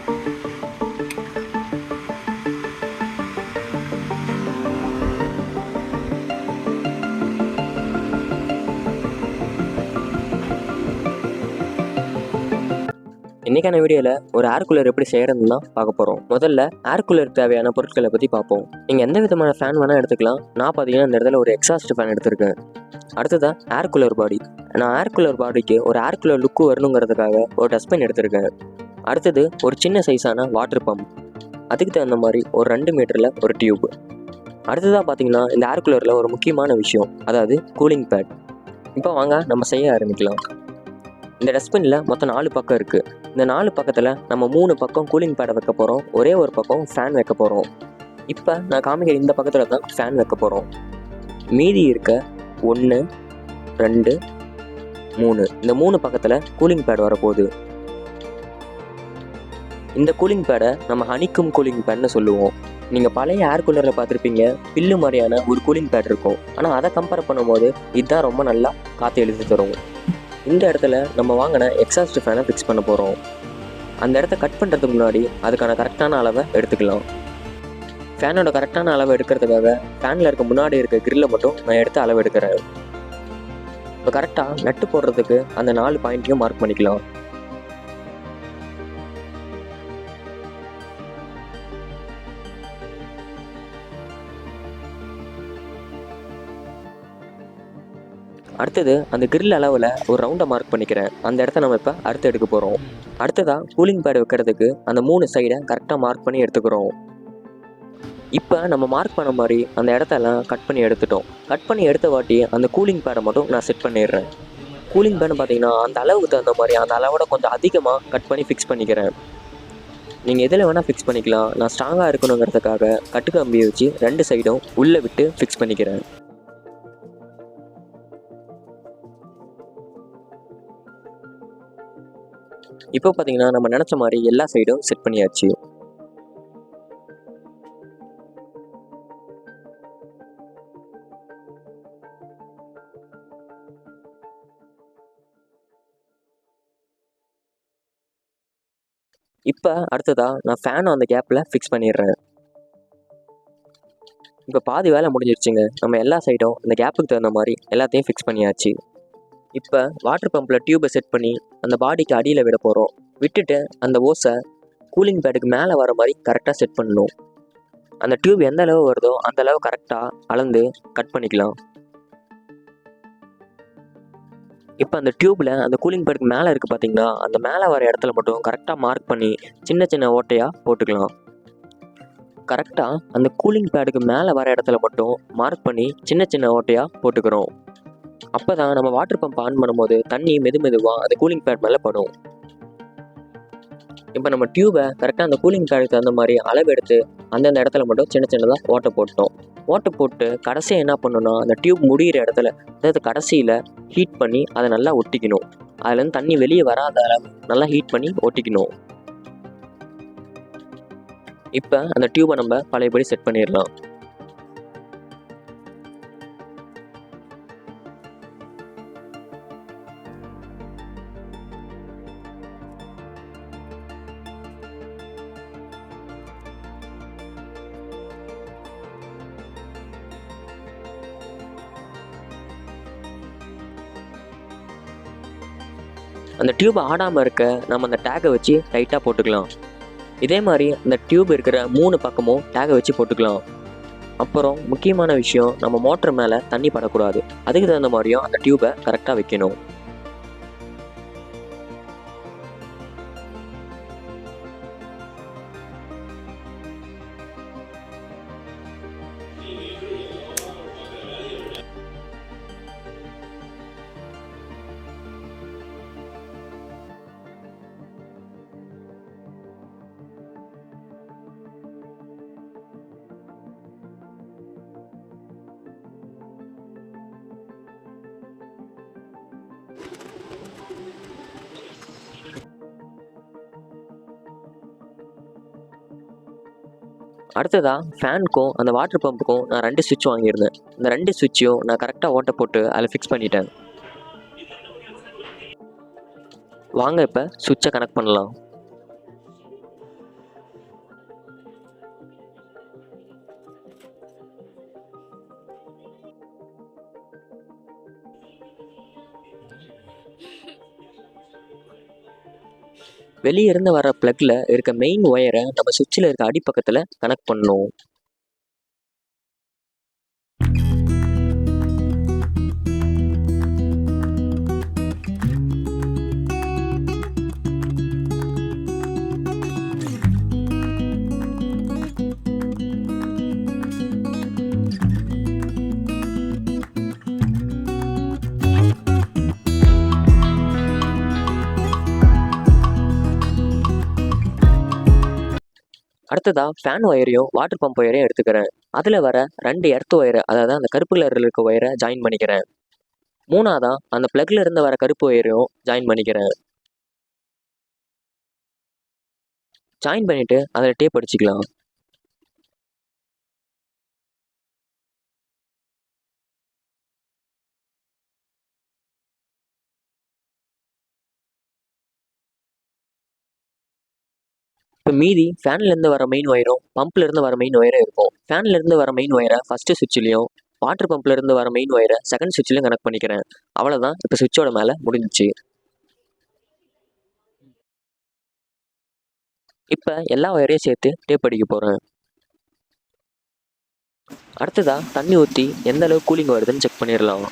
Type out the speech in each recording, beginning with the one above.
இன்றைக்கான வீடியோவில் ஒரு ஏர் கூலர் எப்படி செய்கிறதுன்னு தான் பார்க்க போகிறோம். முதல்ல ஏர் கூலருக்கு தேவையான பொருட்களை பற்றி பார்ப்போம். நீங்கள் எந்த விதமான ஃபேன் வேணால் எடுத்துக்கலாம். நான் பார்த்தீங்கன்னா இந்த இடத்துல ஒரு எக்ஸாஸ்ட் ஃபேன் எடுத்திருக்கேன். அடுத்ததான் ஏர் கூலர் பாடி. நான் ஏர் கூலர் பாடிக்கு ஒரு ஏர் கூலர் லுக்கு வரணுங்கிறதுக்காக ஒரு டஸ்ட்பின் எடுத்திருக்கேன். அடுத்தது ஒரு சின்ன சைஸான வாட்டர் பம்ப், அதுக்கு தகுந்த மாதிரி ஒரு 2 மீட்டரில் ஒரு டியூப். அடுத்ததாக பார்த்தீங்கன்னா இந்த ஏர் கூலரில் ஒரு முக்கியமான விஷயம், அதாவது கூலிங் பேட். இப்போ வாங்க நம்ம செய்ய ஆரம்பிக்கலாம். இந்த டஸ்ட்பினில் மொத்தம் 4 பக்கம் இருக்குது. இந்த 4 பக்கத்தில் நம்ம 3 பக்கம் கூலிங் பேடை வைக்க போகிறோம், ஒரே ஒரு பக்கம் ஃபேன் வைக்க போகிறோம். இப்போ நான் காமிக்கிற இந்த பக்கத்தில் தான் ஃபேன் வைக்க போகிறோம். மீதி இருக்க 1, 2, 3 இந்த 3 பக்கத்தில் கூலிங் பேட் வரப்போகுது. இந்த கூலிங் பேடை நம்ம ஹனிக்கும் கூலிங் பேட்னு சொல்லுவோம். நீங்கள் பழைய ஏர் கூலரில் பார்த்துருப்பீங்க, பில்லு மாதிரியான ஒரு கூலிங் பேட் இருக்கும். ஆனால் அதை கம்பேர் பண்ணும்போது இதுதான் ரொம்ப நல்லா காற்று இழுத்து தரும். இந்த இடத்துல நம்ம வாங்கின எக்ஸாஸ்ட் ஃபேனை ஃபிக்ஸ் பண்ண போகிறோம். அந்த இடத்த கட் பண்ணுறதுக்கு முன்னாடி அதுக்கான கரெக்டான அளவை எடுத்துக்கலாம். ஃபேனோட கரெக்டான அளவை எடுக்கிறதுக்காக ஃபேனில் இருக்க முன்னாடி இருக்க கிரில்லை மட்டும் நான் எடுத்து அளவு எடுக்கிறேன். இப்போ கரெக்டாக நட்டு போடுறதுக்கு அந்த 4 பாயிண்ட்டையும் மார்க் பண்ணிக்கலாம். அடுத்தது அந்த கிரில் அளவில் ஒரு ரவுண்டை மார்க் பண்ணிக்கிறேன். அந்த இடத்த நம்ம இப்போ அறுத்து எடுக்க போகிறோம். அடுத்ததாக கூலிங் பேட் வைக்கிறதுக்கு அந்த 3 சைடை கரெக்டாக மார்க் பண்ணி எடுத்துக்கிறோம். இப்போ நம்ம மார்க் பண்ண மாதிரி அந்த இடத்தெல்லாம் கட் பண்ணி எடுத்துட்டோம். கட் பண்ணி எடுத்த வாட்டி அந்த கூலிங் பேடை மட்டும் நான் செட் பண்ணிடுறேன். கூலிங் பேடு பார்த்தீங்கன்னா அந்த அளவுக்கு தகுந்த மாதிரி அந்த அளவோட கொஞ்சம் அதிகமாக கட் பண்ணி ஃபிக்ஸ் பண்ணிக்கிறேன். நீங்கள் எதில் வேணால் ஃபிக்ஸ் பண்ணிக்கலாம். நான் ஸ்ட்ராங்காக இருக்கணுங்கிறதுக்காக கட்டு கம்பியை வச்சு 2 சைடும் உள்ளே விட்டு ஃபிக்ஸ் பண்ணிக்கிறேன். இப்போ பார்த்தீங்கன்னா நம்ம நினச்ச மாதிரி எல்லா சைடும் செட் பண்ணியாச்சு. இப்போ அடுத்ததாக நான் ஃபேனை அந்த கேப்பில் ஃபிக்ஸ் பண்ணிடுறேன். இப்போ பாதி வேலை முடிஞ்சிருச்சுங்க. நம்ம எல்லா சைடும் இந்த கேப்புக்கு தகுந்த மாதிரி எல்லாத்தையும் ஃபிக்ஸ் பண்ணியாச்சு. இப்போ வாட்டர் பம்பில் டியூப்பை செட் பண்ணி அந்த பாடிக்கு அடியில் விட போகிறோம். விட்டுட்டு அந்த ஓஸை கூலிங் பேடுக்கு மேலே வர மாதிரி கரெக்டாக செட் பண்ணணும். அந்த டியூப் எந்த அளவு வருதோ அந்த அளவு கரெக்டாக அளந்து கட் பண்ணிக்கலாம். இப்போ அந்த டியூப்பில் அந்த கூலிங் பேடுக்கு மேலே இருக்குது பார்த்தீங்கன்னா, அந்த மேலே வர இடத்துல மட்டும் கரெக்டாக மார்க் பண்ணி சின்ன சின்ன ஓட்டையாக போட்டுக்கலாம். கரெக்டாக அந்த கூலிங் பேடுக்கு மேலே வர இடத்துல மட்டும் மார்க் பண்ணி சின்ன சின்ன ஓட்டையாக போட்டுக்கிறோம். அப்போ தான் நம்ம வாட்டர் பம்ப் ஆன் பண்ணும்போது தண்ணி மெதுவாக அந்த கூலிங் பேட் மேலே படும். இப்போ நம்ம டியூபை கரெக்டாக அந்த கூலிங் பேடுக்கு தகுந்த மாதிரி அளவு எடுத்து அந்தந்த இடத்துல மட்டும் சின்ன சின்னதாக ஓட்டை போட்டோம். ஓட்டை போட்டு கடைசியாக என்ன பண்ணணும்னா அந்த டியூப் முடிகிற இடத்துல, அதாவது கடைசியில் ஹீட் பண்ணி அதை நல்லா ஒட்டிக்கணும். அதுலேருந்து தண்ணி வெளியே வராத அளவு நல்லா ஹீட் பண்ணி ஒட்டிக்கணும். இப்போ அந்த டியூபை நம்ம பழையபடி செட் பண்ணிடலாம். அந்த டியூப் ஆடாமல் இருக்க நம்ம அந்த டேக்கை வச்சு டைட்டாக போட்டுக்கலாம். இதே மாதிரி அந்த டியூப் இருக்கிற 3 பக்கமும் டேக்கை வச்சு போட்டுக்கலாம். அப்புறம் முக்கியமான விஷயம், நம்ம மோட்டர் மேலே தண்ணி படக்கூடாது. அதுக்கு தகுந்த மாதிரியும் அந்த டியூபை கரெக்டாக வைக்கணும். அடுத்ததாக ஃபேனுக்கும் அந்த வாட்டர் பம்புக்கும் நான் 2 சுவிட்ச் வாங்கியிருந்தேன். இந்த 2 சுவிட்சையும் நான் கரெக்டாக ஓட்டை போட்டு அதில் ஃபிக்ஸ் பண்ணிட்டேன். வாங்க இப்போ சுவிட்சை கனெக்ட் பண்ணலாம். வெளியே இருந்து வர ப்ளக்கில் இருக்க மெயின் ஒயரை நம்ம சுவிட்சில் இருக்க அடிப்பக்கத்தில் கனெக்ட் பண்ணணும். அடுத்ததாக ஃபேன் ஒயரையும் வாட்டர் பம்ப் ஒயரையும் எடுத்துக்கிறேன். அதில் வர 2 எர்த் ஒயரை, அதாவது அந்த கருப்பு கலரில் இருக்க ஒயரை ஜாயின் பண்ணிக்கிறேன். மூணாவதாக அந்த ப்ளக்கில் இருந்து வர கருப்பு ஒயரையும் ஜாயின் பண்ணிக்கிறேன். ஜாயின் பண்ணிவிட்டு அதில் டேப் அடிச்சுக்கலாம். இப்போ மீதி ஃபேன்லேருந்து வர மெயின் ஒயரும் பம்ப்லேருந்து வர மெயின் ஒயரும் இருக்கும். ஃபேன்லேருந்து வர மெயின் ஒயரை ஃபஸ்ட்டு சுவிட்ச்லேயும், வாட்டர் பம்ப்லேருந்து வர மெயின் ஒயரை செகண்ட் சுவிட்ச்லையும் கனெக்ட் பண்ணிக்கிறேன். அவ்வளோதான், இப்போ சுவிட்சோட மேலே முடிஞ்சிச்சு. இப்போ எல்லா ஒயரையும் சேர்த்து டேப் அடிக்க போகிறேன். அடுத்ததாக தண்ணி ஊற்றி எந்த அளவுக்கு கூலிங் வருதுன்னு செக் பண்ணிடலாம்.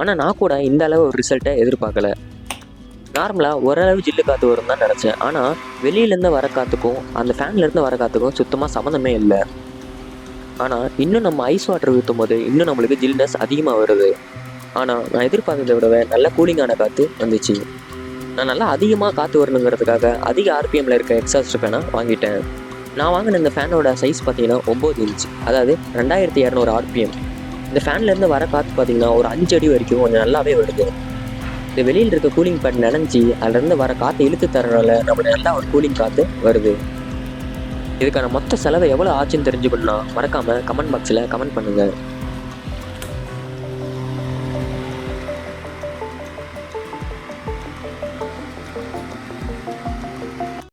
ஆனால் நான் கூட இந்த அளவு ஒரு ரிசல்ட்டை எதிர்பார்க்கல. நார்மலாக ஓரளவு ஜில்லு காற்று வரும் தான் நினச்சேன். ஆனால் வெளியிலேருந்து வர காற்றுக்கும் அந்த ஃபேன்லேருந்து வர காற்றுக்கும் சுத்தமாக சம்மந்தமே இல்லை. ஆனால் இன்னும் நம்ம ஐஸ் வாட்டர் ஊற்றும் போது இன்னும் நம்மளுக்கு ஜில்னஸ் அதிகமாக வருது. ஆனால் நான் எதிர்பார்த்ததை விடவே நல்ல கூலிங்கான காற்று வந்துச்சு. நான் நல்லா அதிகமாக காற்று வரணுங்கிறதுக்காக அதிக ஆர்பிஎம்மில் இருக்க எக்ஸாஸ்ட் ஃபேனை வாங்கிட்டேன். நான் வாங்கின இந்த ஃபேனோட சைஸ் பார்த்தீங்கன்னா 9 இன்ச், அதாவது 2200 ஆர்பிஎம். இந்த ஃபேன்லேருந்து வர காற்று பார்த்தீங்கன்னா ஒரு 5 அடி வரைக்கும் கொஞ்சம் நல்லாவே வருது. இந்த வெளியில் இருக்க கூலிங் பேட் நினைஞ்சி அதுலேருந்து வர காற்று இழுத்து தரனால நம்மளுக்கு நல்லா ஒரு கூலிங் காற்று வருது. இதுக்கான மொத்த செலவு எவ்வளோ ஆச்சுன்னு தெரிஞ்சுக்கணுன்னா மறக்காமல் கமெண்ட் பாக்ஸில் கமெண்ட் பண்ணுங்கள்.